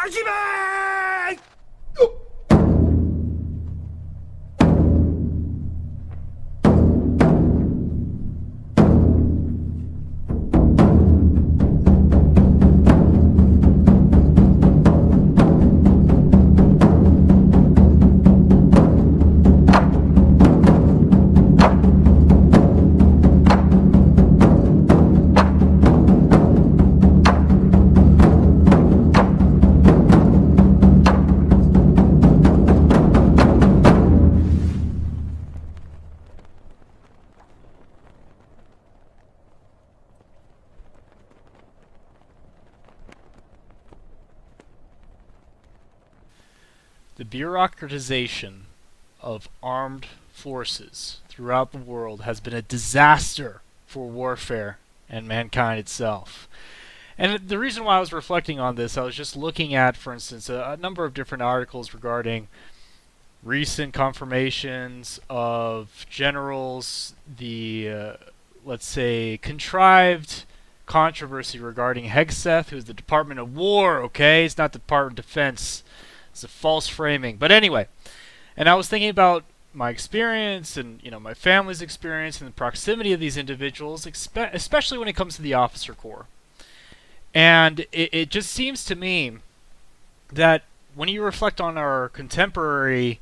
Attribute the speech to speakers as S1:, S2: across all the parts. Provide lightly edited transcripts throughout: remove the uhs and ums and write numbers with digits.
S1: 始め！The
S2: bureaucratization of armed forces throughout the world has been a disaster for warfare and mankind itself. And the reason why I was reflecting on this, I was just looking at, for instance, a number of different articles regarding recent confirmations of generals, the, let's say, contrived controversy regarding Hegseth, who's the Department of War, okay? It's not the Department of Defense. It's a false framing. But anyway, and I was thinking about my experience and, my family's experience and the proximity of these individuals, especially when it comes to the officer corps. And it just seems to me that when you reflect on our contemporary,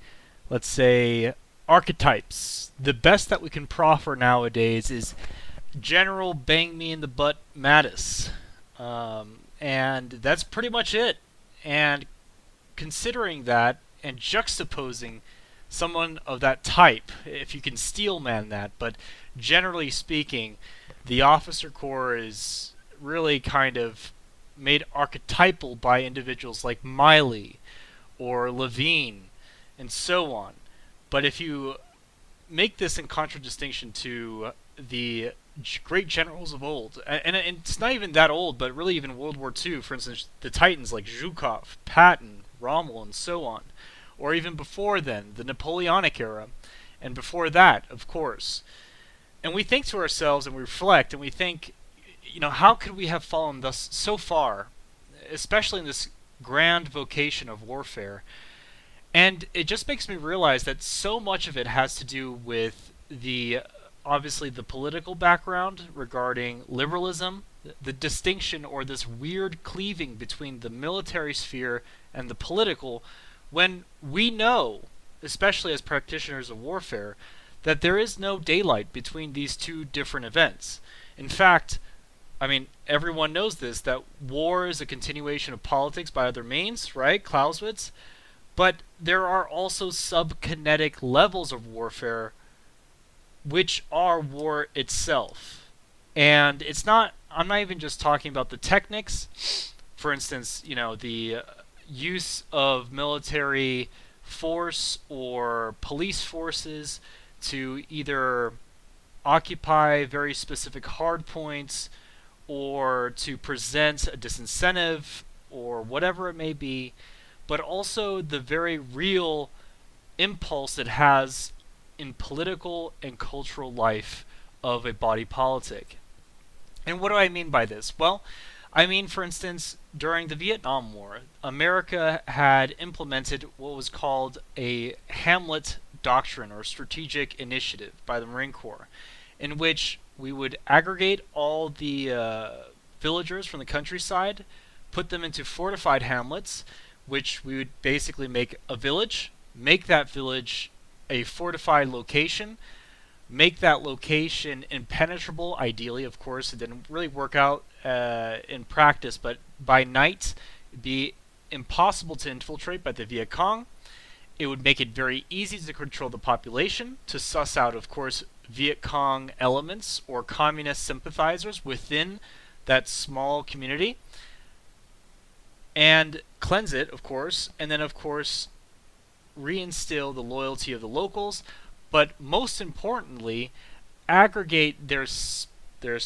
S2: let's say, archetypes, the best that we can proffer nowadays is General Bang Me in the Butt Mattis. And that's pretty much it. And considering that and juxtaposing someone of that type, if you can steelman that, but generally speaking, the officer corps is really kind of made archetypal by individuals like Miley or Levine and so on. But if you make this in contradistinction to the great generals of old, and it's not even that old, but really even World War II, for instance, the titans like Zhukov, Patton, Rommel, and so on, or even before then, the Napoleonic era, and before that, of course. And we think to ourselves, and we reflect, and we think, how could we have fallen thus so far, especially in this grand vocation of warfare? And it just makes me realize that so much of it has to do with obviously the political background regarding liberalism, the distinction or this weird cleaving between the military sphere and the political, when we know, especially as practitioners of warfare, that there is no daylight between these two different events. In fact, everyone knows this, that war is a continuation of politics by other means, right? Clausewitz. But there are also subkinetic levels of warfare which are war itself. And I'm not even just talking about the techniques. For instance, the use of military force or police forces to either occupy very specific hard points or to present a disincentive or whatever it may be, but also the very real impulse it has in political and cultural life of a body politic. And what do I mean by this? Well, I mean, for instance, during the Vietnam War, America had implemented what was called a Hamlet Doctrine or strategic initiative by the Marine Corps, in which we would aggregate all the villagers from the countryside, put them into fortified hamlets, which we would basically make a village, make that village a fortified location, make that location impenetrable. Ideally, of course, it didn't really work out in practice, but by night it'd be impossible to infiltrate by the Viet Cong. It would make it very easy to control the population, to suss out, of course, Viet Cong elements or communist sympathizers within that small community, and cleanse it, of course, and then, of course, reinstill the loyalty of the locals, but most importantly, aggregate their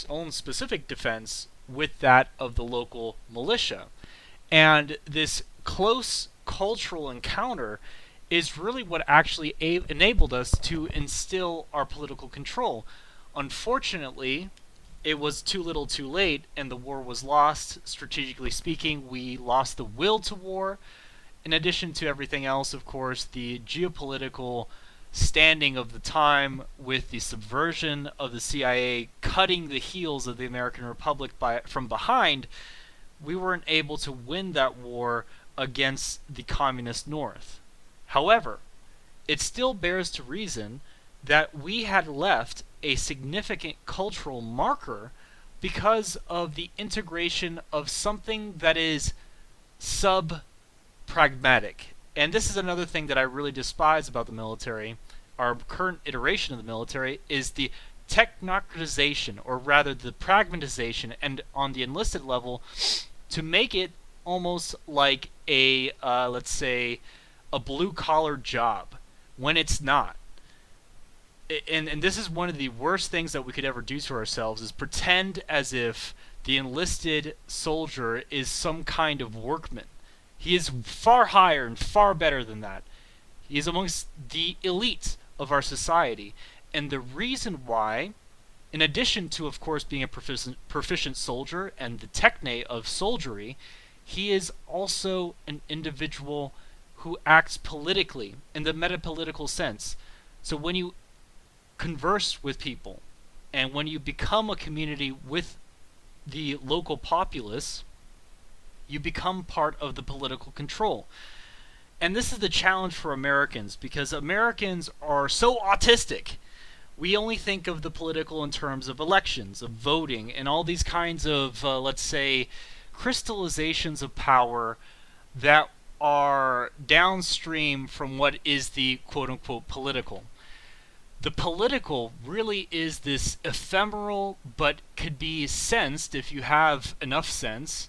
S2: own specific defense with that of the local militia. And this close cultural encounter is really what actually enabled us to instill our political control. Unfortunately, it was too little too late, and the war was lost. Strategically speaking, we lost the will to war. In addition to everything else, of course, the geopolitical standing of the time with the subversion of the CIA cutting the heels of the American Republic from behind, we weren't able to win that war against the communist North. However, it still bears to reason that we had left a significant cultural marker because of the integration of something that is sub-pragmatic. And this is another thing that I really despise about the military. Our current iteration of the military is the technocratization, or rather the pragmatization, and on the enlisted level, to make it almost like a, let's say, a blue-collar job, when it's not. And this is one of the worst things that we could ever do to ourselves, is pretend as if the enlisted soldier is some kind of workman. He is far higher and far better than that. He is amongst the elite of our society. And the reason why, in addition to, of course, being a proficient soldier and the techne of soldiery, he is also an individual who acts politically in the metapolitical sense. So when you converse with people, and when you become a community with the local populace, you become part of the political control. And this is the challenge for Americans, because Americans are so autistic. We only think of the political in terms of elections, of voting, and all these kinds of, let's say, crystallizations of power that are downstream from what is the quote-unquote political. The political really is this ephemeral, but could be sensed, if you have enough sense,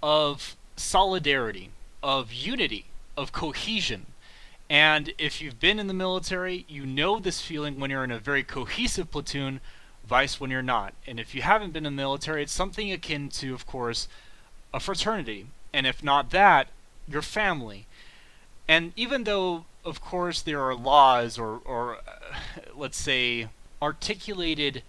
S2: of solidarity, of unity, of cohesion. And if you've been in the military, you know this feeling when you're in a very cohesive platoon, vice when you're not. And if you haven't been in the military, it's something akin to, of course, a fraternity. And if not that, your family. And even though, of course, there are laws or let's say, articulated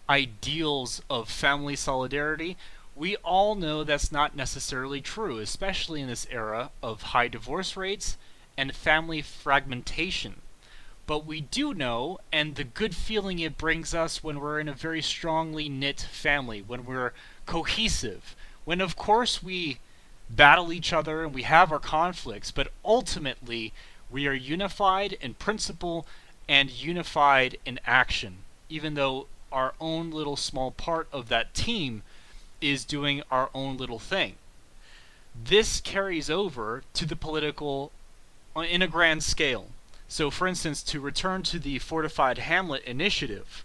S2: ideals of family solidarity, we all know that's not necessarily true, especially in this era of high divorce rates and family fragmentation. But we do know, and the good feeling it brings us when we're in a very strongly knit family, when we're cohesive, when of course we battle each other and we have our conflicts, but ultimately we are unified in principle and unified in action, even though our own little small part of that team is doing our own little thing. This carries over to the political in a grand scale. So for instance, to return to the Fortified Hamlet initiative,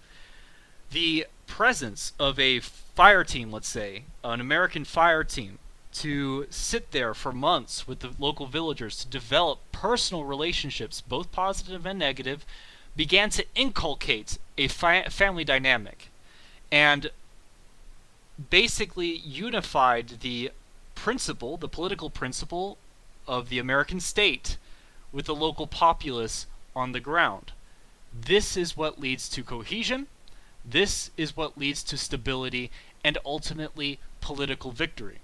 S2: the presence of a fire team, let's say, an American fire team, to sit there for months with the local villagers to develop personal relationships, both positive and negative, began to inculcate a family dynamic and basically unified the principle, the political principle of the American state with the local populace on the ground. This is what leads to cohesion. This is what leads to stability and ultimately political victory.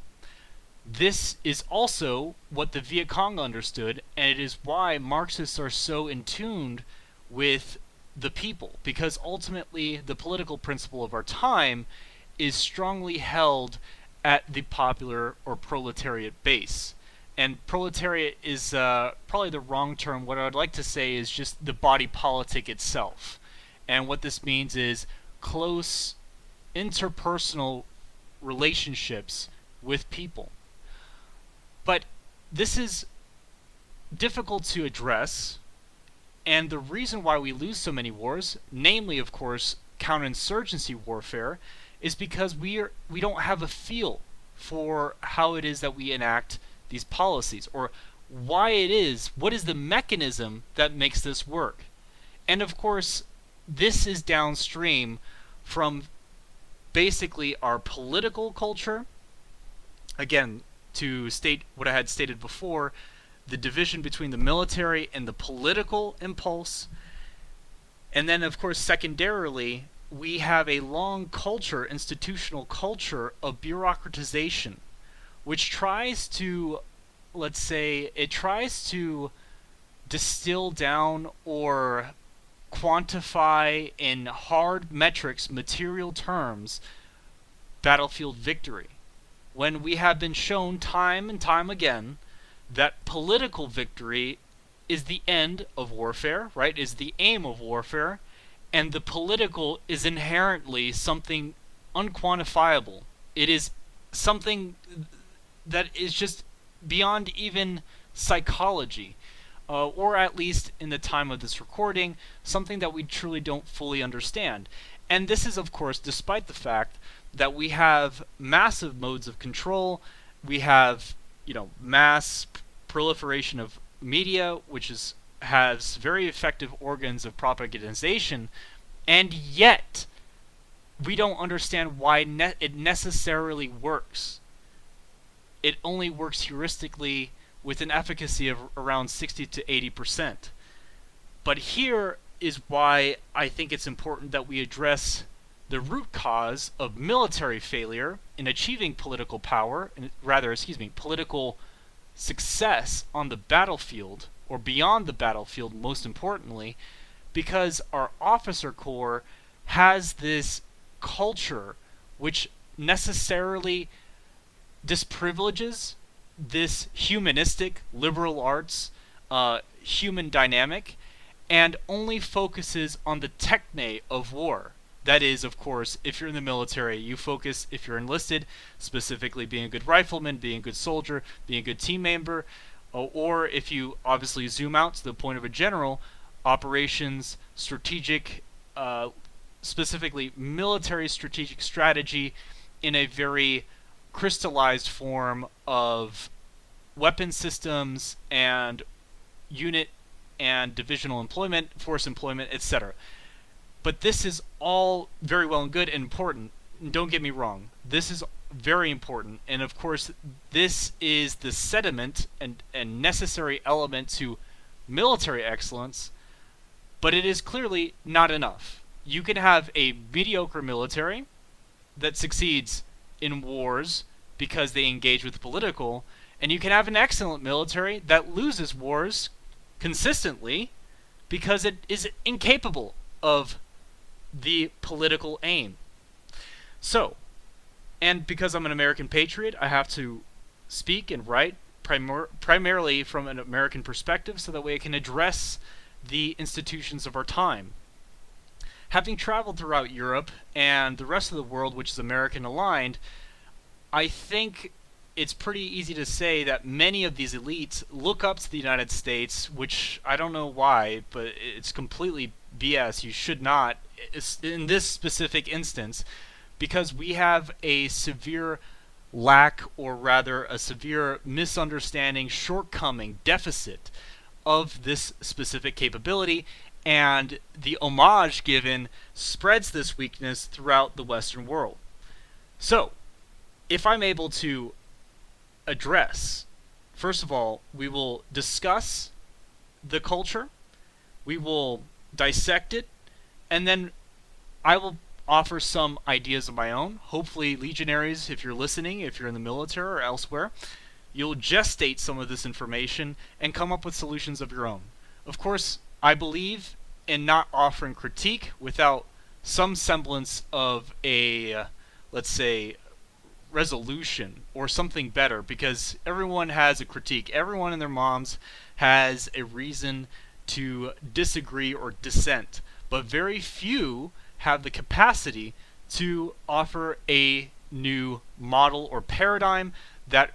S2: This is also what the Viet Cong understood, and it is why Marxists are so in tune with the people, because ultimately the political principle of our time is strongly held at the popular or proletariat base. And proletariat is probably the wrong term. What I would like to say is just the body politic itself. And what this means is close interpersonal relationships with people. But this is difficult to address, and the reason why we lose so many wars, namely, of course, counterinsurgency warfare, is because we don't have a feel for how it is that we enact these policies, or why it is, what is the mechanism that makes this work. And of course, this is downstream from basically our political culture. Again, to state what I had stated before, the division between the military and the political impulse. And then, of course, secondarily, we have a long culture, institutional culture of bureaucratization, which tries to, let's say, it tries to distill down or quantify in hard metrics, material terms, battlefield victory, when we have been shown time and time again that political victory is the end of warfare, right? Is the aim of warfare, and the political is inherently something unquantifiable. It is something that is just beyond even psychology, or at least in the time of this recording, something that we truly don't fully understand. And this is, of course, despite the fact that we have massive modes of control. We have, mass proliferation of media, which has very effective organs of propagandization, and yet we don't understand why it necessarily works. It only works heuristically with an efficacy of around 60 to 80%. But here is why I think it's important that we address the root cause of military failure in achieving political power, political success on the battlefield, or beyond the battlefield, most importantly, because our officer corps has this culture which necessarily disprivileges this humanistic, liberal arts, human dynamic, and only focuses on the techne of war. That is, of course, if you're in the military, you focus, if you're enlisted, specifically being a good rifleman, being a good soldier, being a good team member, or if you obviously zoom out to the point of a general, operations, strategic, specifically military strategic strategy in a very crystallized form of weapon systems and unit and divisional employment, force employment, etc. But this is all very well and good and important. Don't get me wrong. This is very important. And of course, this is the sediment and necessary element to military excellence, but it is clearly not enough. You can have a mediocre military that succeeds in wars because they engage with the political, and you can have an excellent military that loses wars consistently because it is incapable of the political aim. So, and because I'm an American patriot, I have to speak and write primarily from an American perspective so that way I can address the institutions of our time. Having traveled throughout Europe and the rest of the world, which is American aligned, I think it's pretty easy to say that many of these elites look up to the United States, which I don't know why, but it's completely BS. You should not, in this specific instance, because we have a severe lack, or rather a severe misunderstanding, shortcoming, deficit of this specific capability, and the homage given spreads this weakness throughout the Western world. So, if I'm able to address, first of all, we will discuss the culture, we will dissect it, and then I will offer some ideas of my own. Hopefully, legionaries, if you're listening, if you're in the military or elsewhere, you'll gestate some of this information and come up with solutions of your own. Of course, I believe in not offering critique without some semblance of a, let's say, resolution or something better, because everyone has a critique. Everyone and their moms has a reason to disagree or dissent, but very few have the capacity to offer a new model or paradigm that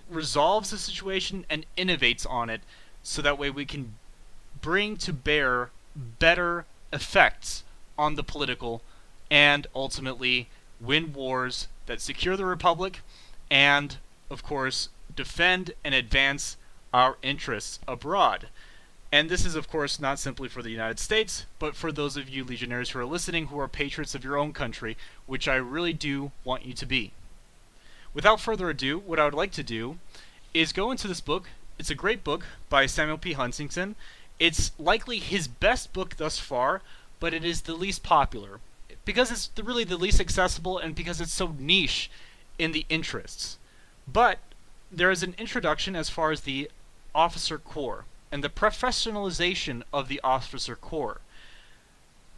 S2: resolves the situation and innovates on it, so that way we can bring to bear better effects on the political and ultimately win wars that secure the Republic and, of course, defend and advance our interests abroad. And this is, of course, not simply for the United States, but for those of you legionnaires who are listening who are patriots of your own country, which I really do want you to be. Without further ado, what I would like to do is go into this book. It's a great book by Samuel P. Huntington. It's likely his best book thus far, but it is the least popular. because it's really the least accessible and because it's so niche in the interests. But there is an introduction as far as the officer corps and the professionalization of the officer corps.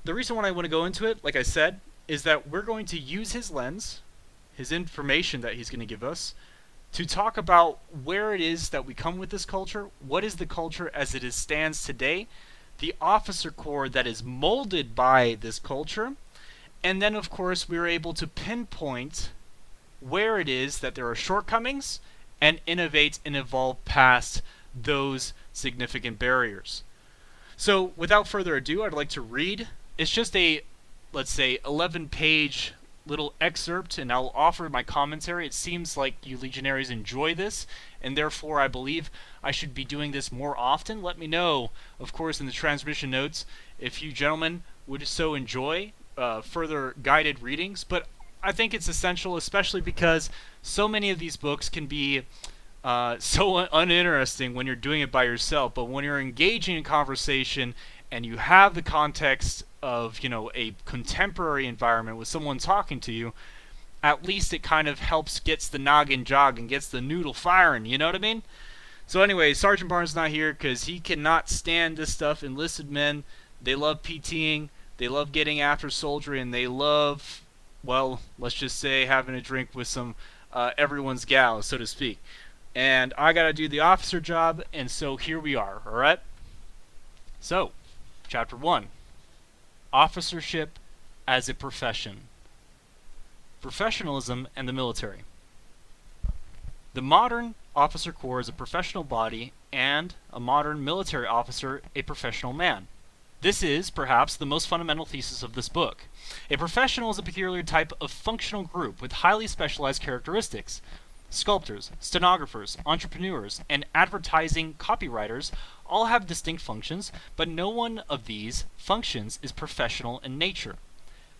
S2: The reason why I want to go into it, like I said, is that we're going to use his lens, his information that he's going to give us, to talk about where it is that we come with this culture, what is the culture as it stands today, the officer corps that is molded by this culture, and then of course we're able to pinpoint where it is that there are shortcomings and innovate and evolve past those significant barriers. So without further ado, I'd like to read. It's just a, let's say, 11-page little excerpt, and I'll offer my commentary. It seems like you legionaries enjoy this, and therefore I believe I should be doing this more often. Let me know, of course, in the transmission notes if you gentlemen would so enjoy further guided readings. But I think it's essential, especially because so many of these books can be so uninteresting when you're doing it by yourself, but when you're engaging in conversation and you have the context of, a contemporary environment with someone talking to you, at least it kind of helps, gets the noggin jogging, gets the noodle firing, you know what I mean? So anyway, Sergeant Barnes not here because he cannot stand this stuff. Enlisted men, they love PTing, they love getting after soldiery, and they love, well, let's just say having a drink with some everyone's gals, so to speak. And I gotta do the officer job, and so here we are, alright? So, Chapter 1. Officership as a Profession. Professionalism and the Military. The modern officer corps is a professional body, and a modern military officer a professional man. This is, perhaps, the most fundamental thesis of this book. A professional is a peculiar type of functional group with highly specialized characteristics. Sculptors, stenographers, entrepreneurs, and advertising copywriters all have distinct functions, but no one of these functions is professional in nature.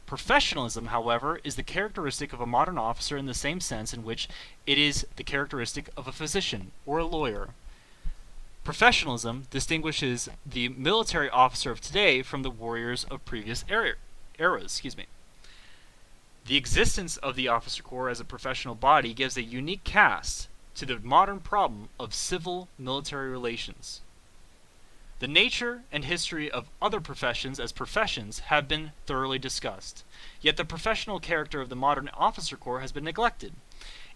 S2: Professionalism, however, is the characteristic of a modern officer in the same sense in which it is the characteristic of a physician or a lawyer. Professionalism distinguishes the military officer of today from the warriors of previous eras. The existence of the officer corps as a professional body gives a unique cast to the modern problem of civil-military relations. The nature and history of other professions as professions have been thoroughly discussed, yet the professional character of the modern officer corps has been neglected.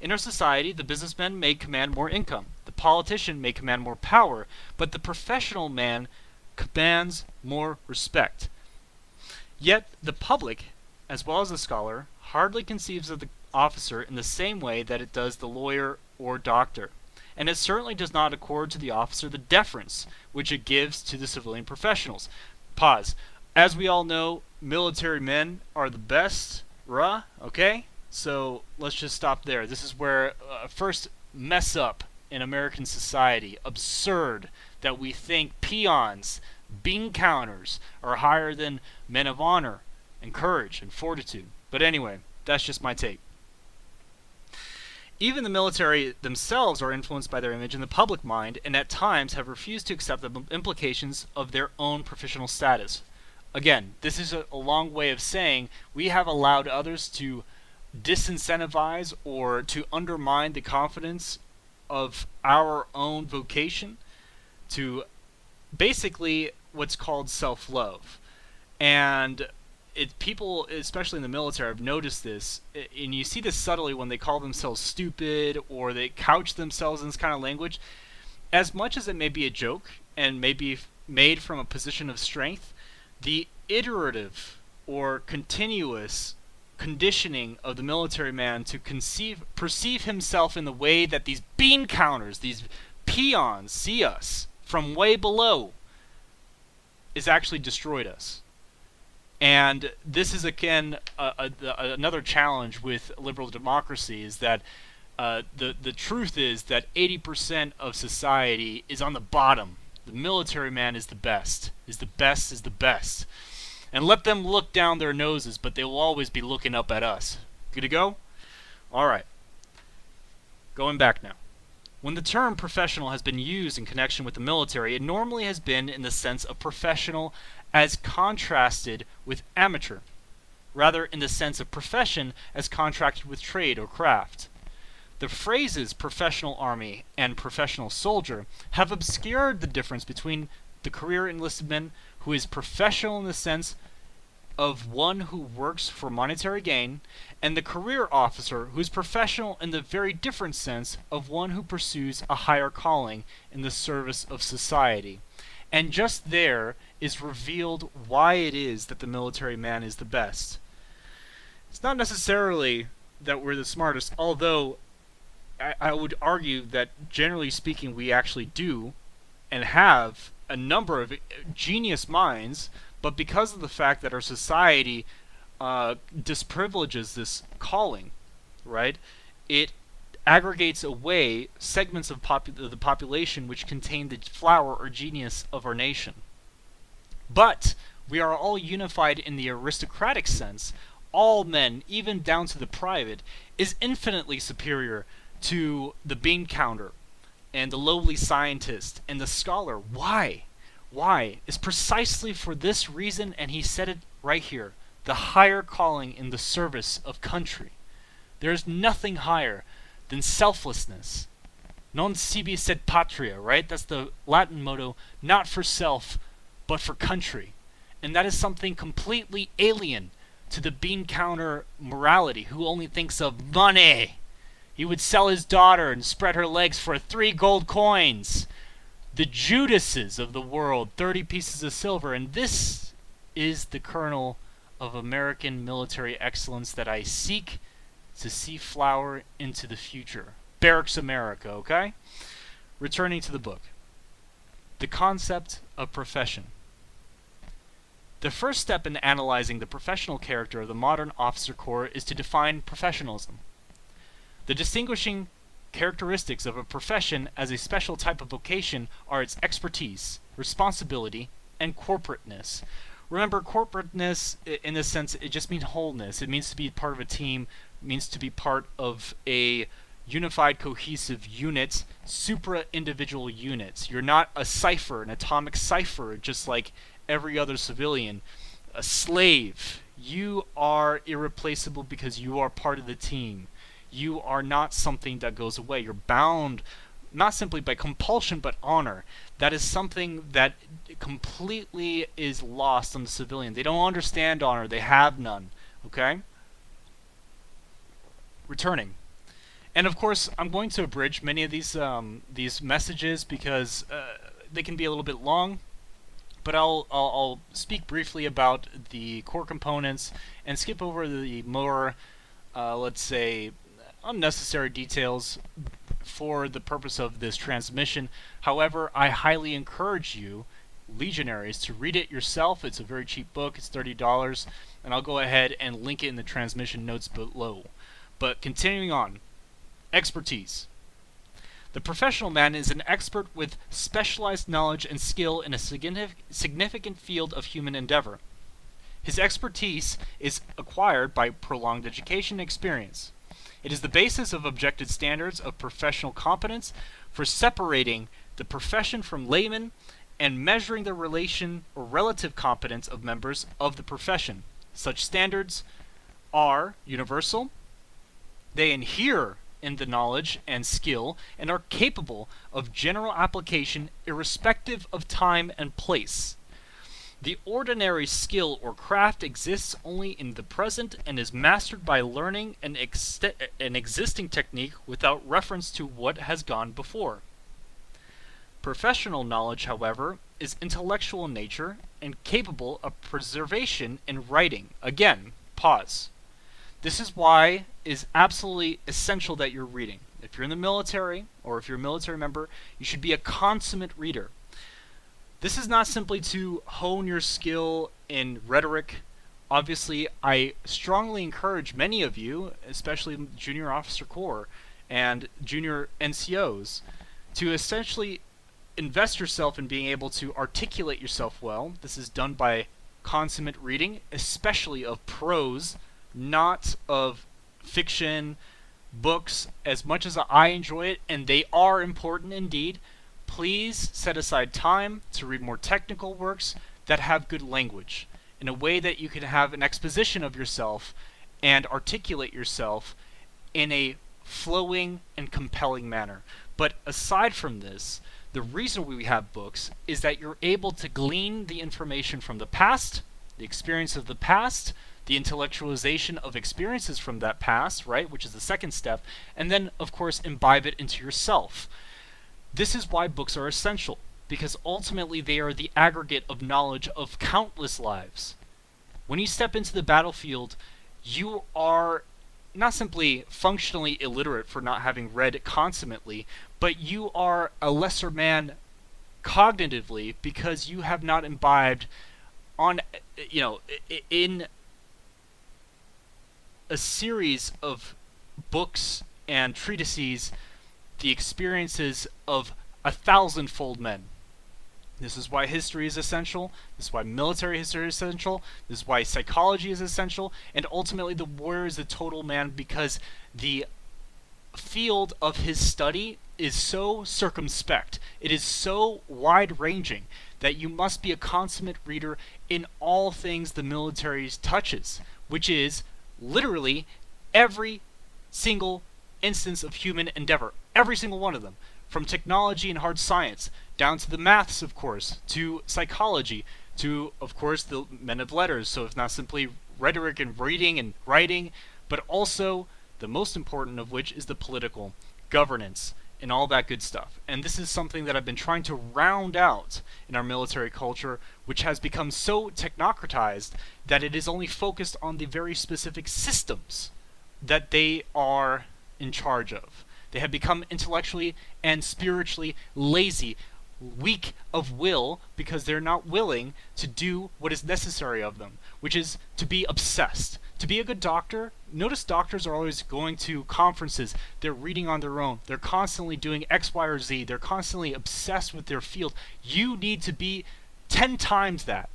S2: In our society, the businessman may command more income, the politician may command more power, but the professional man commands more respect. Yet the public, as well as the scholar, hardly conceives of the officer in the same way that it does the lawyer or doctor, and it certainly does not accord to the officer the deference which it gives to the civilian professionals. Pause. As we all know, military men are the best, okay? So let's just stop there. This is where first mess up in American society. Absurd that we think peons, bean counters, are higher than men of honor and courage and fortitude. But anyway, that's just my take. Even the military themselves are influenced by their image in the public mind, and at times have refused to accept the implications of their own professional status. Again, this is a long way of saying we have allowed others to disincentivize or to undermine the confidence of our own vocation to basically what's called self-love. And people, especially in the military, have noticed this, and you see this subtly when they call themselves stupid or they couch themselves in this kind of language. As much as it may be a joke and may be made from a position of strength, the iterative or continuous conditioning of the military man to perceive himself in the way that these bean counters, these peons see us from way below, is actually destroyed us. And this is, again, another challenge with liberal democracy, is that the truth is that 80% of society is on the bottom. The military man is the best, is the best, is the best. And let them look down their noses, but they will always be looking up at us. Good to go? Alright. Going back now. When the term professional has been used in connection with the military, it normally has been in the sense of professional as contrasted with amateur. rather in the sense of profession as contracted with trade or craft. The phrases professional army and professional soldier have obscured the difference between the career enlisted man who is professional in the sense of one who works for monetary gain, and the career officer who is professional in the very different sense of one who pursues a higher calling in the service of society. And just there is revealed why it is that the military man is the best. It's not necessarily that we're the smartest, although I would argue that generally speaking we actually do and have a number of genius minds, but because of the fact that our society disprivileges this calling, right, it aggregates away segments of the population which contain the flower or genius of our nation. But we are all unified in the aristocratic sense. All men, even down to the private, is infinitely superior to the bean counter and the lowly scientist and the scholar. Why? Why? Is precisely for this reason, and he said it right here, the higher calling in the service of country. There is nothing higher than selflessness. Non sibi sed patria, right? That's the Latin motto, not for self, but for country. And that is something completely alien to the bean counter morality, who only thinks of money. He would sell his daughter and spread her legs for 3 gold coins. The Judases of the world, 30 pieces of silver. And this is the kernel of American military excellence that I seek to see flower into the future. Barracks America, okay? Returning to the book. The concept of profession. The first step in analyzing the professional character of the modern officer corps is to define professionalism. The distinguishing characteristics of a profession as a special type of vocation are its expertise, responsibility, and corporateness. Remember, corporateness, in this sense, it just means wholeness. It means to be part of a team. It means to be part of a unified, cohesive unit, supra-individual units. You're not a cipher, an atomic cipher, just like every other civilian. A slave. You are irreplaceable because you are part of the team. You are not something that goes away. You're bound not simply by compulsion but honor. That is something that completely is lost on the civilian. They don't understand honor. They have none. Okay? Returning. And of course, I'm going to abridge many of these messages because they can be a little bit long. But I'll speak briefly about the core components and skip over the more, let's say, unnecessary details for the purpose of this transmission. However, I highly encourage you, Legionaries, to read it yourself. It's a very cheap book. It's $30, and I'll go ahead and link it in the transmission notes below. But continuing on, expertise. The professional man is an expert with specialized knowledge and skill in a significant field of human endeavor. His expertise is acquired by prolonged education and experience. It is the basis of objective standards of professional competence for separating the profession from laymen and measuring the relation or relative competence of members of the profession. Such standards are universal. They adhere in the knowledge and skill and are capable of general application irrespective of time and place. The ordinary skill or craft exists only in the present and is mastered by learning an existing technique without reference to what has gone before. Professional knowledge, however, is intellectual in nature and capable of preservation in writing. Again, pause. This is why it is absolutely essential that you're reading. If you're in the military, or if you're a military member, you should be a consummate reader. This is not simply to hone your skill in rhetoric. Obviously, I strongly encourage many of you, especially Junior Officer Corps and Junior NCOs, to essentially invest yourself in being able to articulate yourself well. This is done by consummate reading, especially of prose, not of fiction, books. As much as I enjoy it, and they are important indeed, please set aside time to read more technical works that have good language. in a way that you can have an exposition of yourself and articulate yourself in a flowing and compelling manner. But aside from this, the reason we have books is that you're able to glean the information from the past, the experience of the past, the intellectualization of experiences from that past, right, which is the second step, and then, of course, imbibe it into yourself. This is why books are essential, because ultimately they are the aggregate of knowledge of countless lives. When you step into the battlefield, you are not simply functionally illiterate for not having read consummately, but you are a lesser man cognitively because you have not imbibed in a series of books and treatises the experiences of 1,000-fold men. This is why history is essential. This is why military history is essential. This is why psychology is essential. And ultimately, the warrior is the total man because the field of his study is so circumspect. It is so wide-ranging that you must be a consummate reader in all things the military touches, which is literally every single instance of human endeavor. Every single one of them. From technology and hard science, down to the maths, of course, to psychology, to, of course, the men of letters. So it's not simply rhetoric and reading and writing, but also the most important of which is the political governance and all that good stuff. And this is something that I've been trying to round out in our military culture, which has become so technocratized that it is only focused on the very specific systems that they are in charge of. They have become intellectually and spiritually lazy, weak of will, because they're not willing to do what is necessary of them, which is to be obsessed. To be a good doctor, notice doctors are always going to conferences, they're reading on their own, they're constantly doing X, Y, or Z, they're constantly obsessed with their field. You need to be 10 times that,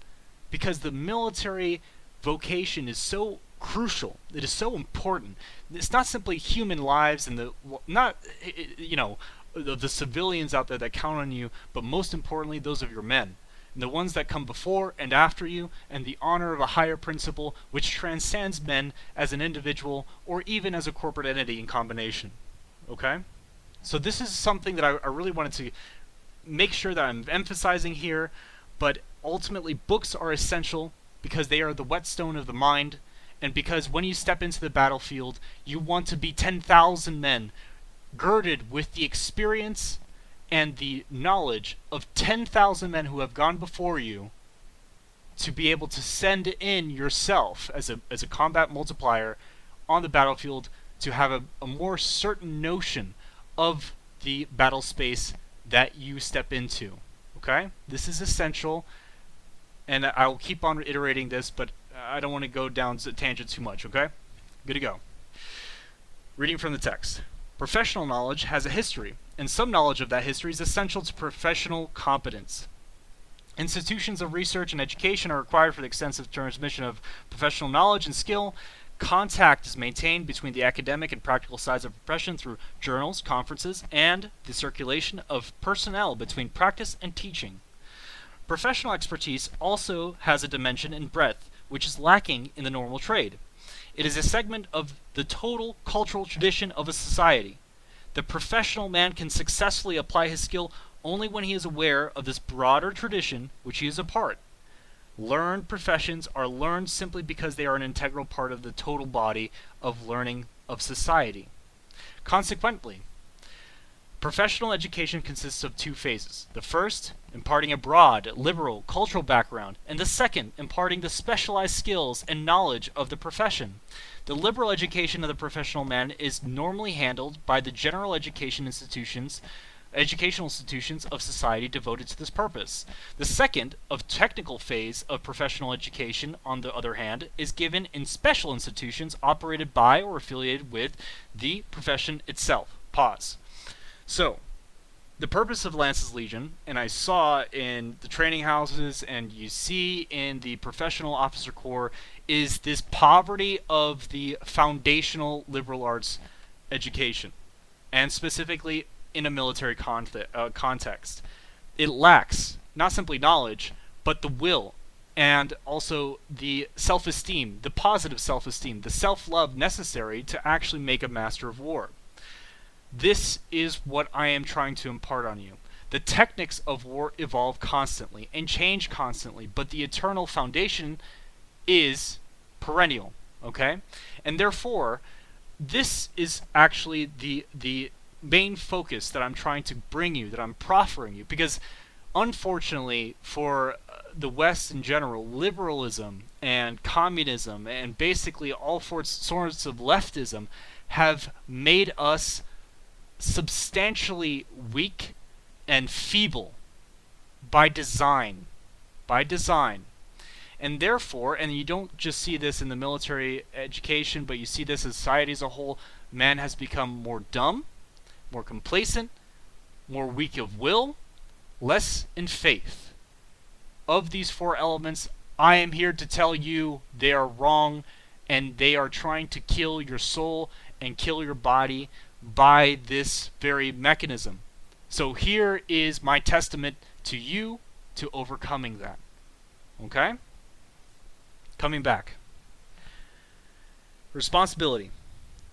S2: because the military vocation is so crucial. It is so important. It's not simply human lives and the civilians out there that count on you, but most importantly, those of your men, and the ones that come before and after you, and the honor of a higher principle which transcends men as an individual or even as a corporate entity in combination. Okay? So this is something that I really wanted to make sure that I'm emphasizing here, but ultimately books are essential because they are the whetstone of the mind, and because when you step into the battlefield, you want to be 10,000 men girded with the experience and the knowledge of 10,000 men who have gone before you to be able to send in yourself as a combat multiplier on the battlefield to have a more certain notion of the battle space that you step into. Okay? This is essential, and I will keep on reiterating this, but I don't want to go down a tangent too much, okay? Good to go. Reading from the text. Professional knowledge has a history, and some knowledge of that history is essential to professional competence. Institutions of research and education are required for the extensive transmission of professional knowledge and skill. Contact is maintained between the academic and practical sides of profession through journals, conferences, and the circulation of personnel between practice and teaching. Professional expertise also has a dimension in breadth, which is lacking in the normal trade. It is a segment of the total cultural tradition of a society. The professional man can successfully apply his skill only when he is aware of this broader tradition which he is a part. Learned professions are learned simply because they are an integral part of the total body of learning of society. Consequently, professional education consists of two phases. The first, imparting a broad, liberal, cultural background, and the second, imparting the specialized skills and knowledge of the profession. The liberal education of the professional man is normally handled by the general educational institutions of society devoted to this purpose. The second, of technical phase of professional education, on the other hand, is given in special institutions operated by or affiliated with the profession itself. Pause. So, the purpose of Lance's Legion, and I saw in the training houses and you see in the professional officer corps, is this poverty of the foundational liberal arts education, and specifically in a military context. It lacks not simply knowledge, but the will and also the self-esteem, the positive self-esteem, the self-love necessary to actually make a master of war. This is what I am trying to impart on you. The techniques of war evolve constantly and change constantly, but the eternal foundation is perennial, okay? And therefore, this is actually the main focus that I'm trying to bring you, that I'm proffering you, because unfortunately for the West in general, liberalism and communism and basically all sorts of leftism have made us substantially weak and feeble by design. By design. And therefore, and you don't just see this in the military education, but you see this as society as a whole, man has become more dumb, more complacent, more weak of will, less in faith. Of these four elements, I am here to tell you they are wrong, and they are trying to kill your soul and kill your body by this very mechanism. So here is my testament to you to overcoming that. Okay? Coming back. Responsibility.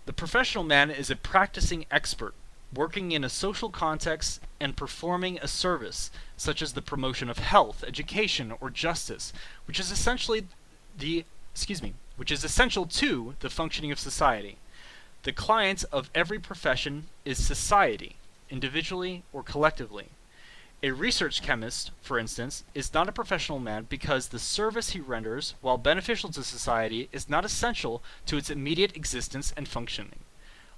S2: The professional man is a practicing expert, working in a social context and performing a service, such as the promotion of health, education, or justice, which is essential to the functioning of society. The client of every profession is society, individually or collectively. A research chemist, for instance, is not a professional man because the service he renders, while beneficial to society, is not essential to its immediate existence and functioning.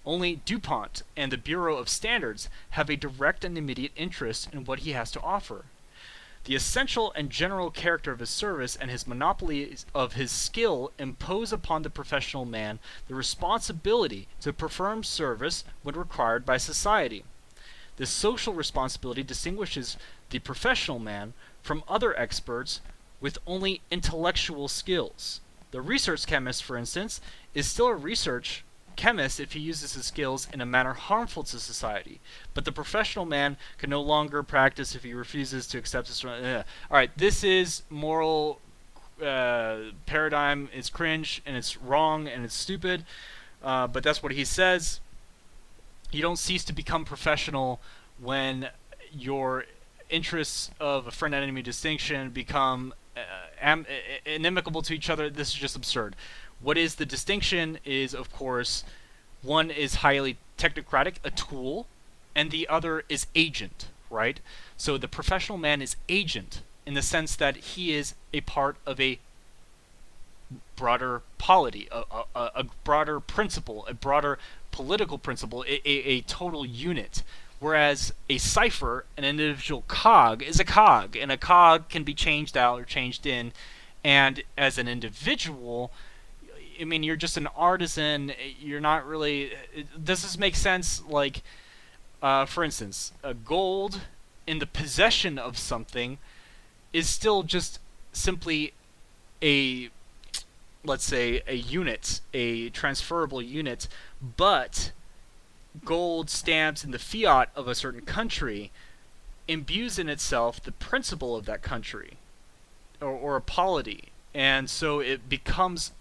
S2: Only DuPont and the Bureau of Standards have a direct and immediate interest in what he has to offer. The essential and general character of his service and his monopoly of his skill impose upon the professional man the responsibility to perform service when required by society. This social responsibility distinguishes the professional man from other experts with only intellectual skills. The research chemist, for instance, is still a research chemist if he uses his skills in a manner harmful to society, but the professional man can no longer practice if he refuses to accept his... Alright, this is moral paradigm. It's cringe, and it's wrong, and it's stupid, but that's what he says. You don't cease to become professional when your interests of a friend-enemy distinction become inimical to each other. This is just absurd. What is the distinction is, of course, one is highly technocratic, a tool, and the other is agent, right? So the professional man is agent in the sense that he is a part of a broader polity, a broader principle, a broader political principle, a total unit. Whereas a cipher, an individual cog, is a cog, and a cog can be changed out or changed in, and as an individual, I mean, you're just an artisan. You're not really... Does this make sense? Like, for instance, gold in the possession of something is still just simply a, let's say, a unit, a transferable unit, but gold stamps in the fiat of a certain country imbues in itself the principle of that country, or a polity, and so it becomes...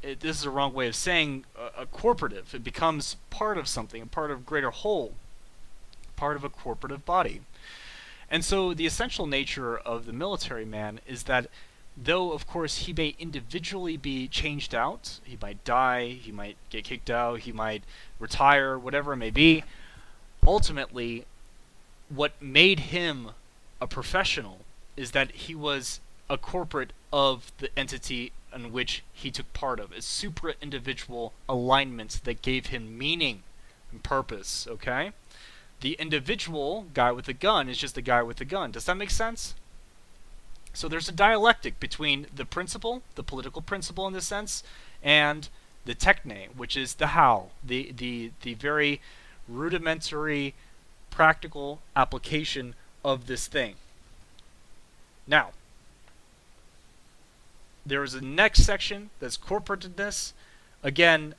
S2: this is a wrong way of saying a corporative. It becomes part of something, a part of a greater whole, part of a corporative body. And so the essential nature of the military man is that though, of course, he may individually be changed out, he might die, he might get kicked out, he might retire, whatever it may be, ultimately, what made him a professional is that he was a corporate of the entity in which he took part of, a supra-individual alignment that gave him meaning and purpose, okay? The individual guy with the gun is just the guy with the gun. Does that make sense? So there's a dialectic between the principle, the political principle in this sense, and the techne, which is the how, the very rudimentary, practical application of this thing. Now, there is a next section that's corporateness. Again,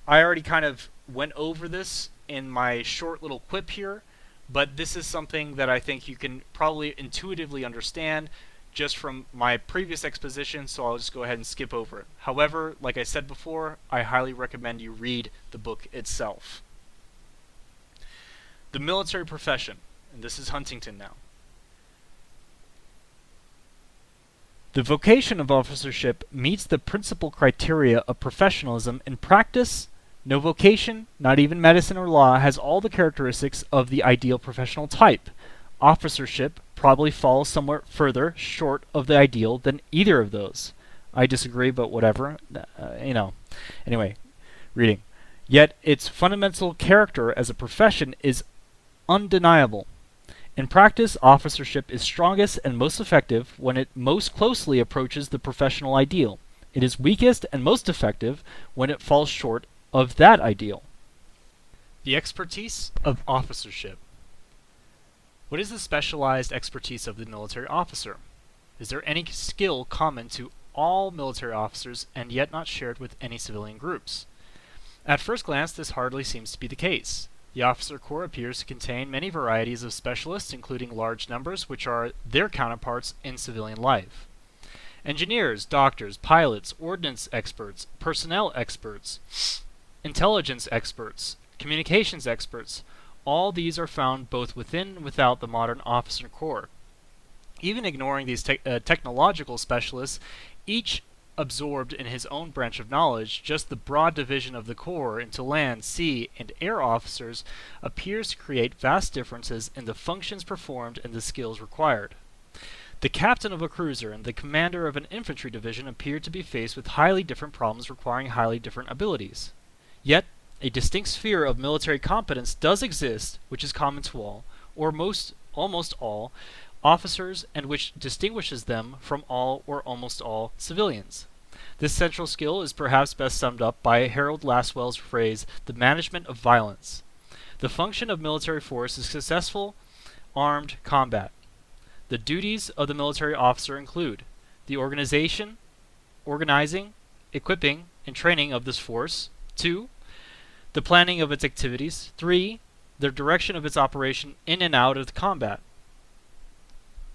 S2: I already kind of went over this in my short little quip here, but this is something that I think you can probably intuitively understand. just from my previous exposition, so I'll just go ahead and skip over it. However, like I said before, I highly recommend you read the book itself. The military profession, and this is Huntington now. The vocation of officership meets the principal criteria of professionalism in practice. No vocation, not even medicine or law, has all the characteristics of the ideal professional type. Officership probably falls somewhat further short of the ideal than either of those. I disagree, but whatever. Anyway, reading. Yet its fundamental character as a profession is undeniable. In practice, officership is strongest and most effective when it most closely approaches the professional ideal. It is weakest and most effective when it falls short of that ideal. The expertise of officership. What is the specialized expertise of the military officer? Is there any skill common to all military officers and yet not shared with any civilian groups? At first glance, this hardly seems to be the case. The officer corps appears to contain many varieties of specialists, including large numbers which are their counterparts in civilian life. Engineers, doctors, pilots, ordnance experts, personnel experts, intelligence experts, communications experts, all these are found both within and without the modern officer corps. Even ignoring these technological specialists, each absorbed in his own branch of knowledge, just the broad division of the corps into land, sea, and air officers appears to create vast differences in the functions performed and the skills required. The captain of a cruiser and the commander of an infantry division appear to be faced with highly different problems requiring highly different abilities. Yet, a distinct sphere of military competence does exist, which is common to all, or almost all, officers, and which distinguishes them from all or almost all civilians. This central skill is perhaps best summed up by Harold Laswell's phrase, the management of violence. The function of military force is successful armed combat. The duties of the military officer include the organizing, equipping, and training of this force. 2. The planning of its activities. 3. The direction of its operation in and out of the combat.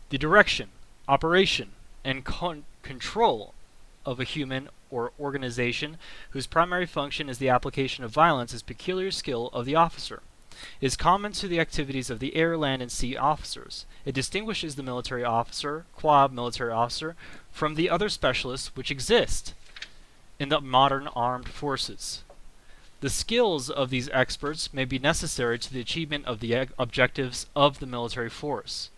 S2: The direction, operation, and control of a human or organization whose primary function is the application of violence is peculiar skill of the officer. It is common to the activities of the air, land, and sea officers. It distinguishes the military officer, qua military officer, from the other specialists which exist in the modern armed forces. The skills of these experts may be necessary to the achievement of the objectives of the military force,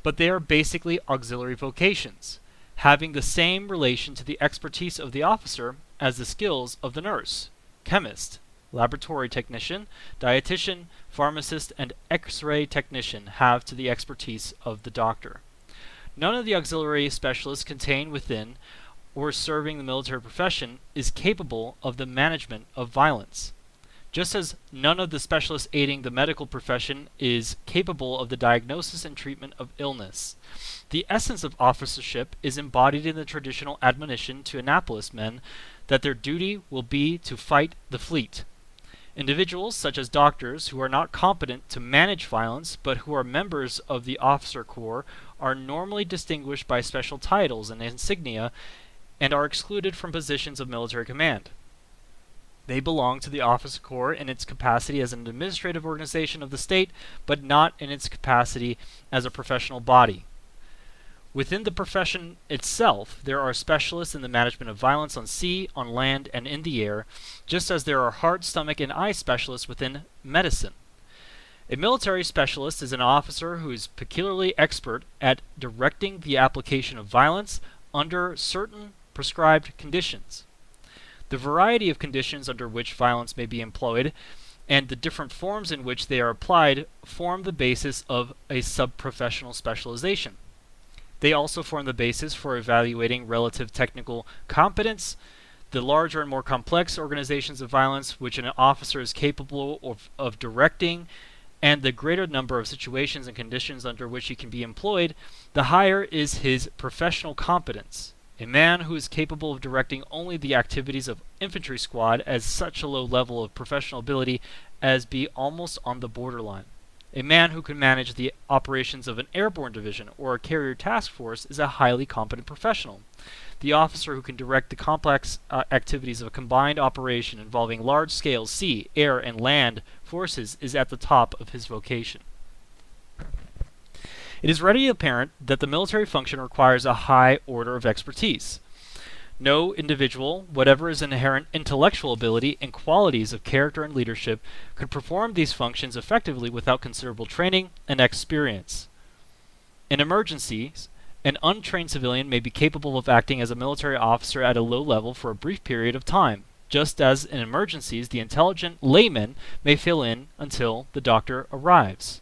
S2: but they are basically auxiliary vocations, having the same relation to the expertise of the officer as the skills of the nurse, chemist, laboratory technician, dietitian, pharmacist, and X-ray technician have to the expertise of the doctor. None of the auxiliary specialists contained within or serving the military profession is capable of the management of violence, just as none of the specialists aiding the medical profession is capable of the diagnosis and treatment of illness. The essence of officership is embodied in the traditional admonition to Annapolis men that their duty will be to fight the fleet. Individuals, such as doctors, who are not competent to manage violence, but who are members of the officer corps, are normally distinguished by special titles and insignia, and are excluded from positions of military command. They belong to the officer corps in its capacity as an administrative organization of the state, but not in its capacity as a professional body. Within the profession itself, there are specialists in the management of violence on sea, on land, and in the air, just as there are heart, stomach, and eye specialists within medicine. A military specialist is an officer who is peculiarly expert at directing the application of violence under certain prescribed conditions. The variety of conditions under which violence may be employed and the different forms in which they are applied form the basis of a sub-professional specialization. They also form the basis for evaluating relative technical competence, the larger and more complex organizations of violence which an officer is capable of directing, and the greater number of situations and conditions under which he can be employed, the higher is his professional competence. A man who is capable of directing only the activities of infantry squad at such a low level of professional ability as be almost on the borderline. A man who can manage the operations of an airborne division or a carrier task force is a highly competent professional. The officer who can direct the complex activities of a combined operation involving large-scale sea, air, and land forces is at the top of his vocation. It is readily apparent that the military function requires a high order of expertise. No individual, whatever his inherent intellectual ability and qualities of character and leadership, could perform these functions effectively without considerable training and experience. In emergencies, an untrained civilian may be capable of acting as a military officer at a low level for a brief period of time, just as in emergencies the intelligent layman may fill in until the doctor arrives.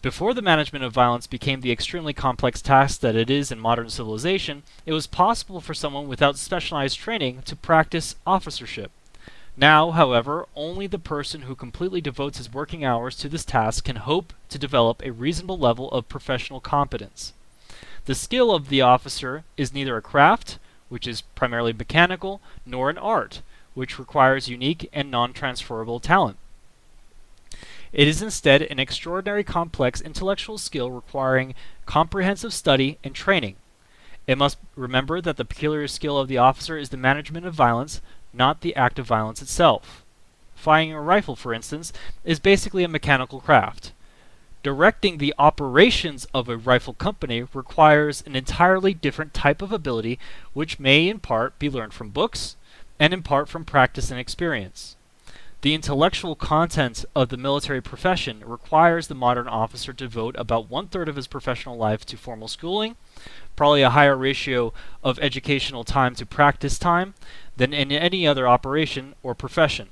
S2: Before the management of violence became the extremely complex task that it is in modern civilization, it was possible for someone without specialized training to practice officership. Now, however, only the person who completely devotes his working hours to this task can hope to develop a reasonable level of professional competence. The skill of the officer is neither a craft, which is primarily mechanical, nor an art, which requires unique and non-transferable talent. It is instead an extraordinary complex intellectual skill requiring comprehensive study and training. It must remember that the peculiar skill of the officer is the management of violence, not the act of violence itself. Firing a rifle, for instance, is basically a mechanical craft. Directing the operations of a rifle company requires an entirely different type of ability, which may in part be learned from books, and in part from practice and experience. The intellectual content of the military profession requires the modern officer to devote about 1/3 of his professional life to formal schooling, probably a higher ratio of educational time to practice time than in any other operation or profession.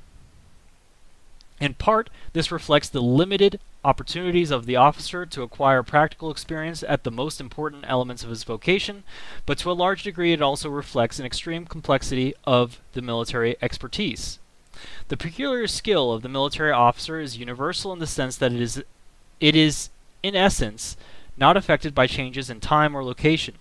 S2: In part, this reflects the limited opportunities of the officer to acquire practical experience at the most important elements of his vocation, but to a large degree it also reflects an extreme complexity of the military expertise. The peculiar skill of the military officer is universal in the sense that it is in essence, not affected by changes in time or location,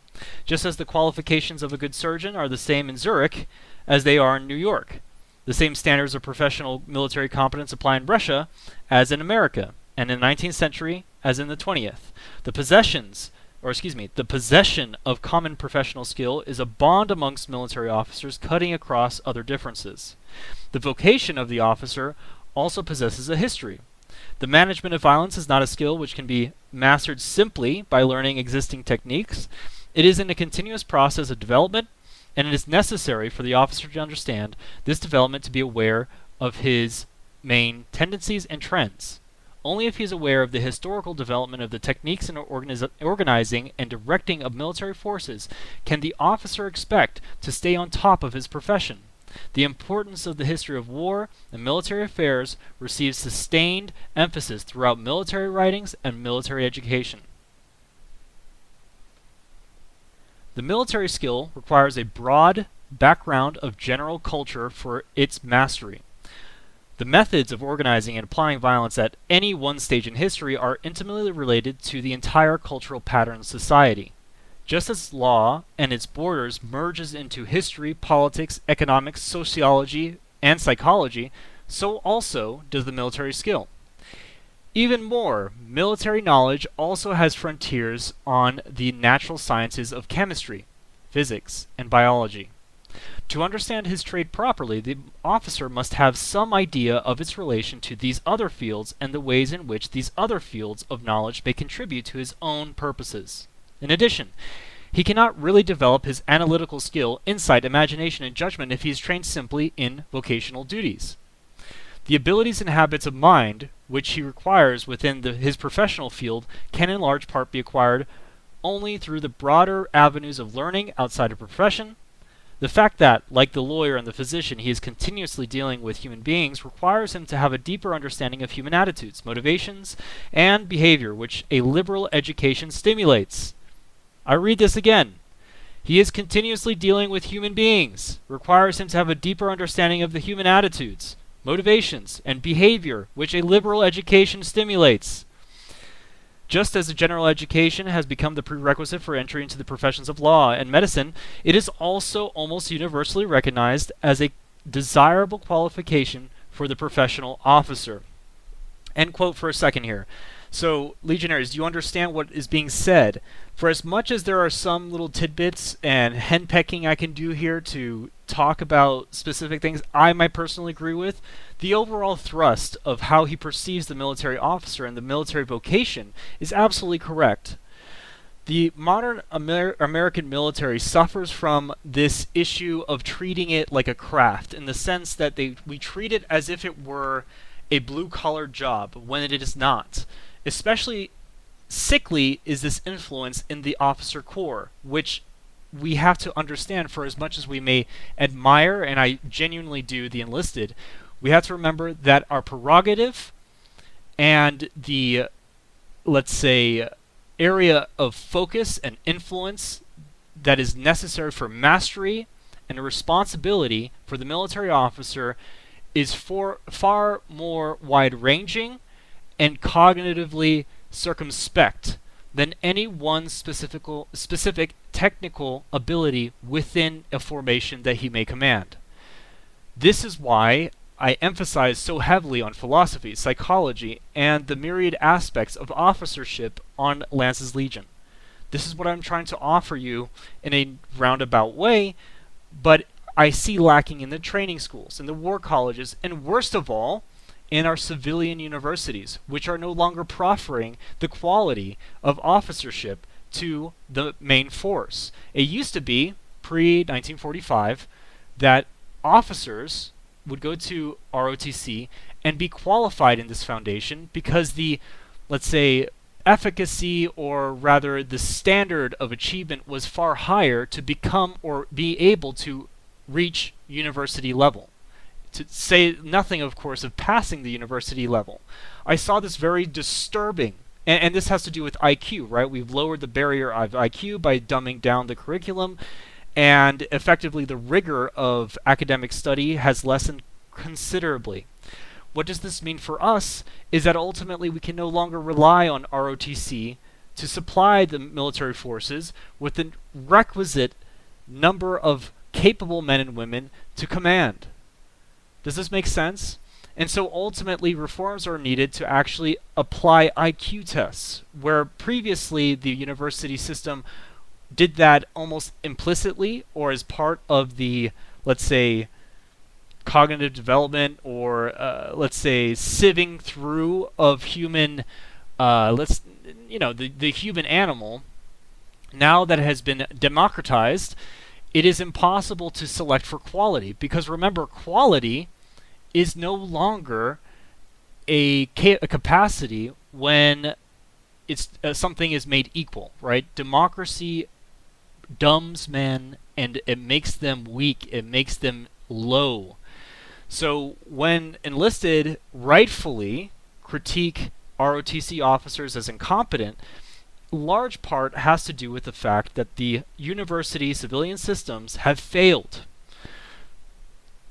S2: just as the qualifications of a good surgeon are the same in Zurich as they are in New York. The same standards of professional military competence apply in Russia as in America, and in the 19th century as in the 20th. The possession of common professional skill is a bond amongst military officers cutting across other differences. The vocation of the officer also possesses a history. The management of violence is not a skill which can be mastered simply by learning existing techniques. It is in a continuous process of development, and it is necessary for the officer to understand this development to be aware of his main tendencies and trends. Only if he is aware of the historical development of the techniques in organizing and directing of military forces can the officer expect to stay on top of his profession. The importance of the history of war and military affairs receives sustained emphasis throughout military writings and military education. The military skill requires a broad background of general culture for its mastery. The methods of organizing and applying violence at any one stage in history are intimately related to the entire cultural pattern of society. Just as law and its borders merges into history, politics, economics, sociology, and psychology, so also does the military skill. Even more, military knowledge also has frontiers on the natural sciences of chemistry, physics, and biology. To understand his trade properly, the officer must have some idea of its relation to these other fields and the ways in which these other fields of knowledge may contribute to his own purposes. In addition, he cannot really develop his analytical skill, insight, imagination, and judgment if he is trained simply in vocational duties. The abilities and habits of mind which he requires within his professional field can in large part be acquired only through the broader avenues of learning outside of profession. The fact that, like the lawyer and the physician, he is continuously dealing with human beings requires him to have a deeper understanding of human attitudes, motivations, and behavior, which a liberal education stimulates. I read this again. He is continuously dealing with human beings, requires him to have a deeper understanding of the human attitudes, motivations, and behavior, which a liberal education stimulates. Just as a general education has become the prerequisite for entry into the professions of law and medicine, it is also almost universally recognized as a desirable qualification for the professional officer. End quote for a second here. So, Legionnaires, do you understand what is being said? For as much as there are some little tidbits and henpecking I can do here to talk about specific things I might personally agree with, the overall thrust of how he perceives the military officer and the military vocation is absolutely correct. The modern American military suffers from this issue of treating it like a craft, in the sense that we treat it as if it were a blue-collar job when it is not. Especially sickly is this influence in the officer corps, which we have to understand. For as much as we may admire, and I genuinely do, the enlisted, we have to remember that our prerogative and the, let's say, area of focus and influence that is necessary for mastery and a responsibility for the military officer is far more wide-ranging and cognitively circumspect than any one specific technical ability within a formation that he may command. This is why I emphasize so heavily on philosophy, psychology, and the myriad aspects of officership on Lance's Legion. This is what I'm trying to offer you in a roundabout way, but I see lacking in the training schools, in the war colleges, and worst of all, in our civilian universities, which are no longer proffering the quality of officership to the main force. It used to be, pre-1945, that officers would go to ROTC and be qualified in this foundation because the, let's say, efficacy, or rather the standard of achievement, was far higher to become or be able to reach university level. To say nothing, of course, of passing the university level. I saw this very disturbing, and this has to do with IQ, right? We've lowered the barrier of IQ by dumbing down the curriculum, and effectively the rigor of academic study has lessened considerably. What does this mean for us is that ultimately we can no longer rely on ROTC to supply the military forces with the requisite number of capable men and women to command. Does this make sense? And so ultimately reforms are needed to actually apply IQ tests, where previously the university system did that almost implicitly or as part of the, let's say, cognitive development, or let's say sieving through of human, the human animal. Now that it has been democratized, it is impossible to select for quality, because remember, quality is no longer a capacity when it's something is made equal, right? Democracy dumbs men, and it makes them weak, it makes them low. So when enlisted rightfully critique ROTC officers as incompetent, large part has to do with the fact that the university civilian systems have failed.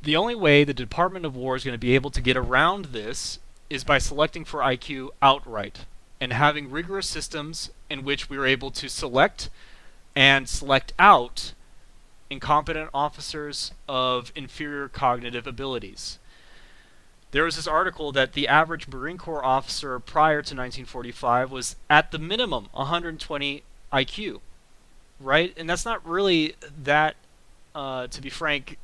S2: The only way the Department of War is going to be able to get around this is by selecting for IQ outright and having rigorous systems in which we are able to select and select out incompetent officers of inferior cognitive abilities. There was this article that the average Marine Corps officer prior to 1945 was at the minimum 120 IQ, right? And that's not really that, to be frank,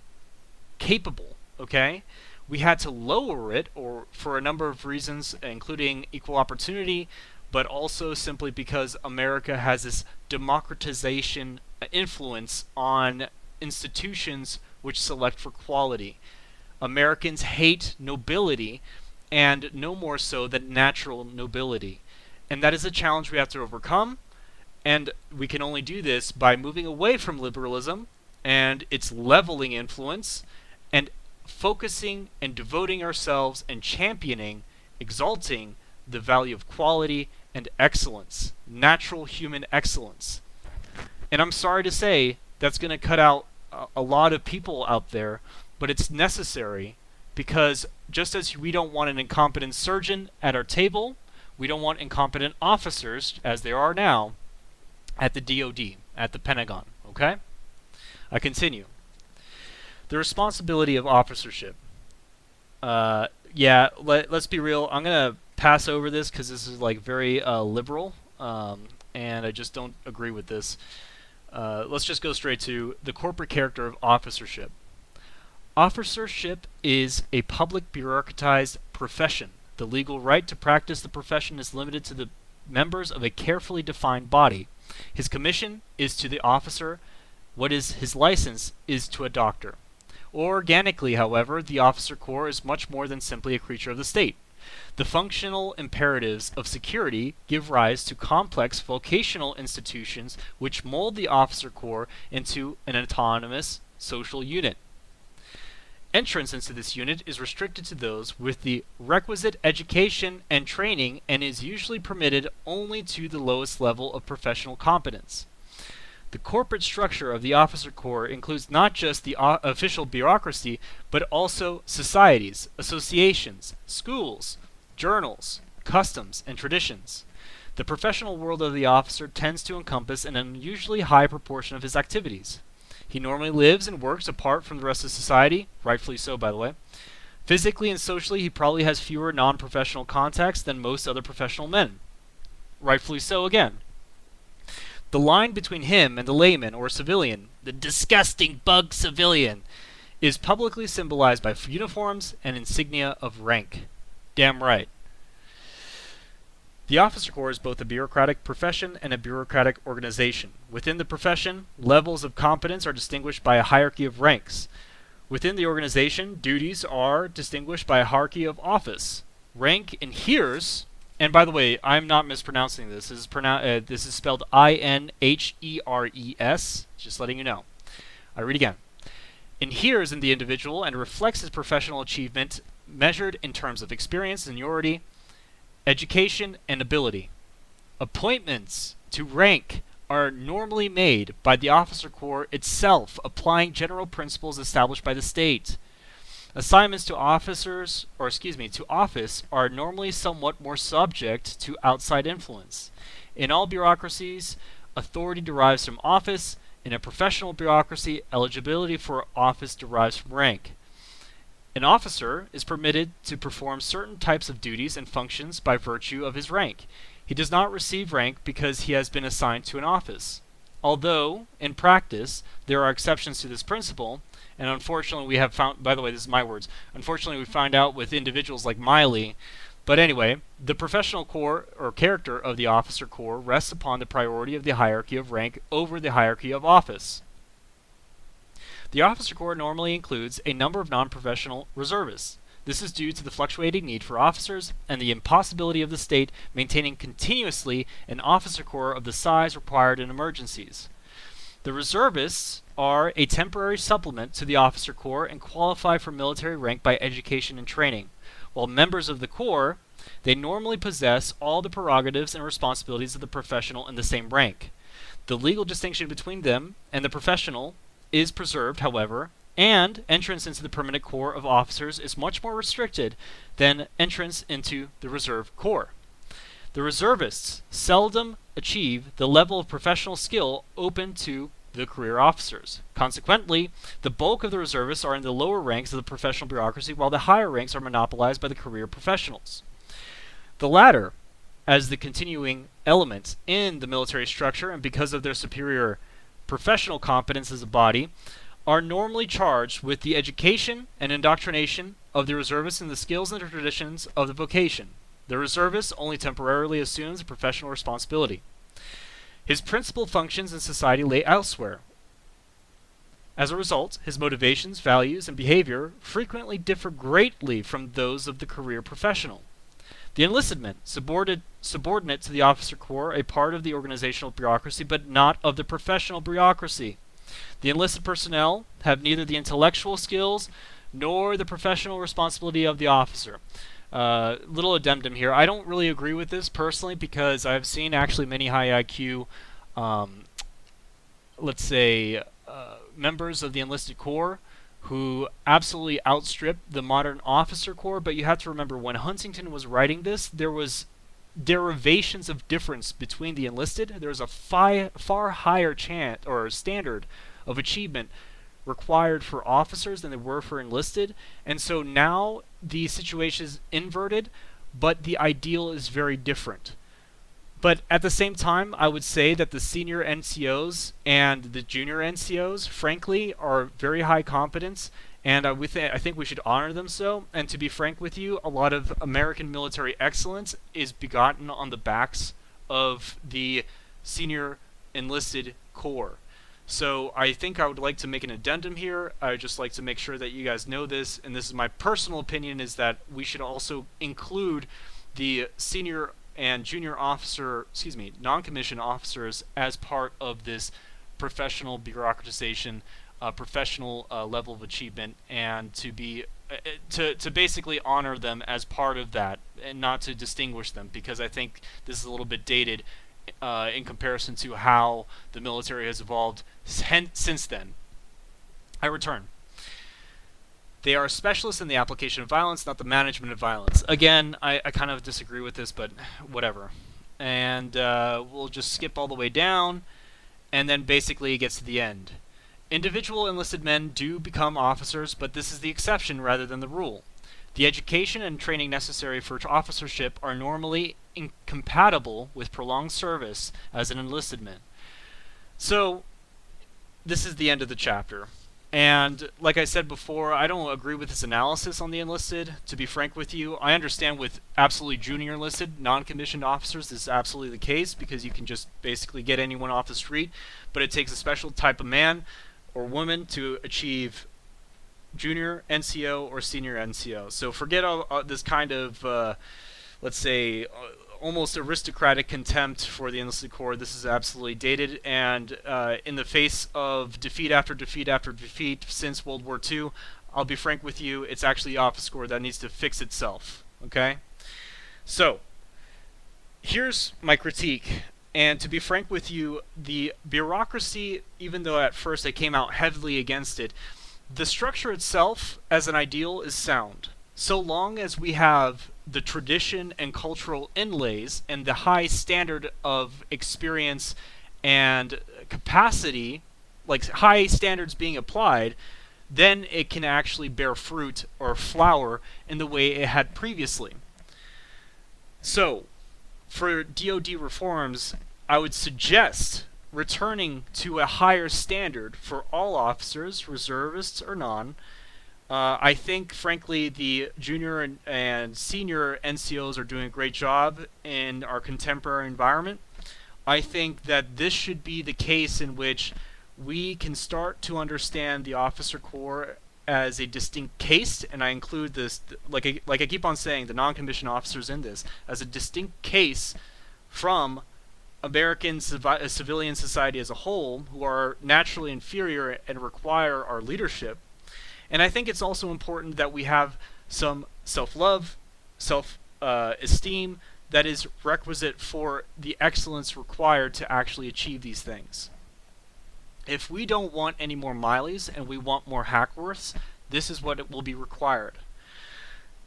S2: capable, okay? We had to lower it, or for a number of reasons, including equal opportunity, but also simply because America has this democratization influence on institutions which select for quality. Americans hate nobility, and no more so than natural nobility. And that is a challenge we have to overcome, and we can only do this by moving away from liberalism and its leveling influence, and focusing and devoting ourselves and championing, exalting the value of quality and excellence, natural human excellence. And I'm sorry to say, that's going to cut out a lot of people out there, but it's necessary, because just as we don't want an incompetent surgeon at our table, we don't want incompetent officers, as there are now, at the DoD, at the Pentagon, okay? I continue. The responsibility of officership. Let's be real. I'm going to pass over this because this is like very liberal, and I just don't agree with this. Let's just go straight to the corporate character of officership. Officership is a public bureaucratized profession. The legal right to practice the profession is limited to the members of a carefully defined body. His commission is to the officer what is his license is to a doctor. Organically, however, the officer corps is much more than simply a creature of the state. The functional imperatives of security give rise to complex vocational institutions which mold the officer corps into an autonomous social unit. Entrance into this unit is restricted to those with the requisite education and training and is usually permitted only to the lowest level of professional competence. The corporate structure of the officer corps includes not just the official bureaucracy, but also societies, associations, schools, journals, customs, and traditions. The professional world of the officer tends to encompass an unusually high proportion of his activities. He normally lives and works apart from the rest of society, rightfully so, by the way. Physically and socially, he probably has fewer non-professional contacts than most other professional men, rightfully so again. The line between him and the layman or civilian, the disgusting bug civilian, is publicly symbolized by uniforms and insignia of rank. Damn right. The officer corps is both a bureaucratic profession and a bureaucratic organization. Within the profession, levels of competence are distinguished by a hierarchy of ranks. Within the organization, duties are distinguished by a hierarchy of office. Rank inheres, and by the way, I'm not mispronouncing this. This is spelled I-N-H-E-R-E-S, just letting you know. I read again. Inheres in the individual and reflects his professional achievement measured in terms of experience, seniority, education, and ability. Appointments to rank are normally made by the officer corps itself, applying general principles established by the state. Assignments to office are normally somewhat more subject to outside influence. In all bureaucracies, authority derives from office. In a professional bureaucracy, eligibility for office derives from rank. An officer is permitted to perform certain types of duties and functions by virtue of his rank. He does not receive rank because he has been assigned to an office. Although, in practice, there are exceptions to this principle, and unfortunately we have found, by the way, this is my words, unfortunately we find out with individuals like Miley, but anyway, the professional core or character of the officer corps rests upon the priority of the hierarchy of rank over the hierarchy of office. The officer corps normally includes a number of non-professional reservists. This is due to the fluctuating need for officers and the impossibility of the state maintaining continuously an officer corps of the size required in emergencies. The reservists are a temporary supplement to the officer corps and qualify for military rank by education and training. While members of the corps, they normally possess all the prerogatives and responsibilities of the professional in the same rank. The legal distinction between them and the professional is preserved, however, and entrance into the permanent corps of officers is much more restricted than entrance into the reserve corps. The reservists seldom achieve the level of professional skill open to the career officers. Consequently, the bulk of the reservists are in the lower ranks of the professional bureaucracy, while the higher ranks are monopolized by the career professionals. The latter, as the continuing element in the military structure, and because of their superior professional competence as a body, are normally charged with the education and indoctrination of the reservists in the skills and traditions of the vocation. The reservist only temporarily assumes a professional responsibility. His principal functions in society lay elsewhere. As a result, his motivations, values, and behavior frequently differ greatly from those of the career professional. The enlisted men, subordinate to the officer corps, a part of the organizational bureaucracy, but not of the professional bureaucracy. The enlisted personnel have neither the intellectual skills nor the professional responsibility of the officer. Little addendum here. I don't really agree with this personally because I've seen actually many high IQ, members of the enlisted corps who absolutely outstrip the modern officer corps, but you have to remember when Huntington was writing this, there was derivations of difference between the enlisted. There was a far higher standard of achievement required for officers than they were for enlisted, and so now the situation is inverted, but the ideal is very different. But at the same time, I would say that the senior NCOs and the junior NCOs, frankly, are very high competence, and I think we should honor them so. And to be frank with you, a lot of American military excellence is begotten on the backs of the senior enlisted corps. So I think I would like to make an addendum here. I would just like to make sure that you guys know this, and this is my personal opinion, is that we should also include the senior and junior officer, non-commissioned officers as part of this professional bureaucratization, professional level of achievement, and to be to basically honor them as part of that, and not to distinguish them, because I think this is a little bit dated in comparison to how the military has evolved since then. I return. They are specialists in the application of violence, not the management of violence. Again, I kind of disagree with this, but whatever. And we'll just skip all the way down, and then basically it gets to the end. Individual enlisted men do become officers, but this is the exception rather than the rule. The education and training necessary for officership are normally incompatible with prolonged service as an enlisted man. So, this is the end of the chapter. And like I said before, I don't agree with this analysis on the enlisted. To be frank with you, I understand with absolutely junior enlisted, non-commissioned officers, this is absolutely the case, because you can just basically get anyone off the street, but it takes a special type of man or woman to achieve junior NCO or senior NCO. So forget all this kind of, let's say, almost aristocratic contempt for the enlisted corps. This is absolutely dated, and in the face of defeat after defeat after defeat since World War II, I'll be frank with you, it's actually the officer corps that needs to fix itself. Okay? So, here's my critique. And to be frank with you, the bureaucracy, even though at first I came out heavily against it, the structure itself as an ideal is sound. So long as we have the tradition and cultural inlays and the high standard of experience and capacity, like high standards being applied, then it can actually bear fruit or flower in the way it had previously. So, for DoD reforms, I would suggest returning to a higher standard for all officers, reservists or non. I think, frankly, the junior and senior NCOs are doing a great job in our contemporary environment. I think that this should be the case in which we can start to understand the officer corps as a distinct case, and I include this, like I keep on saying, the non-commissioned officers in this, as a distinct case from American civilian society as a whole, who are naturally inferior and require our leadership. And I think it's also important that we have some self-love, self-esteem that is requisite for the excellence required to actually achieve these things. If we don't want any more Mileys and we want more Hackworths, this is what it will be required.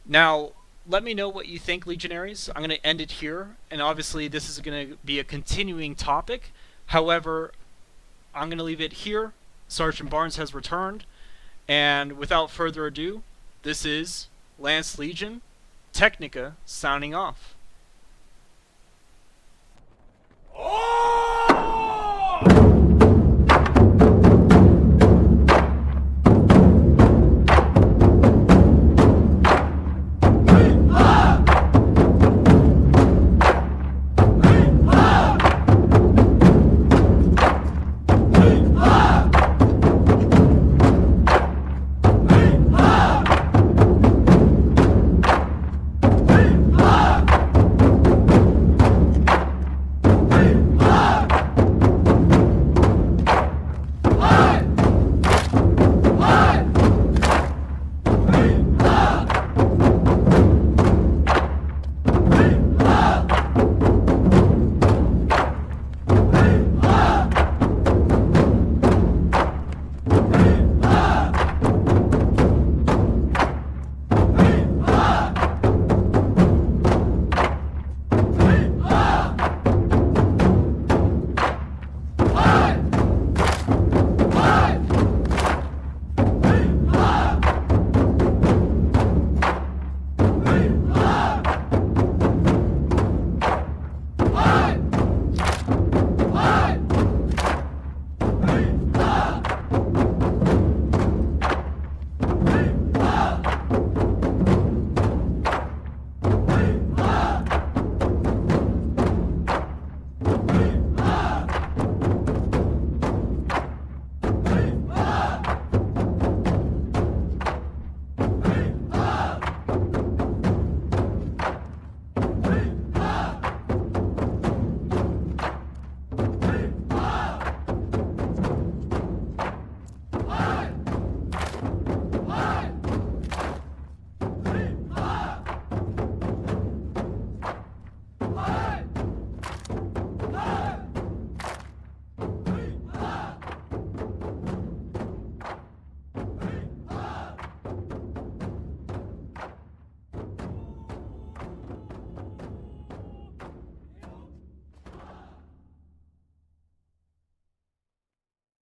S2: Now, let me know what you think, Legionaries. I'm going to end it here, and obviously this is going to be a continuing topic. However, I'm going to leave it here. Sergeant Barnes has returned, and without further ado, this is Lance Legion, Technica, signing off.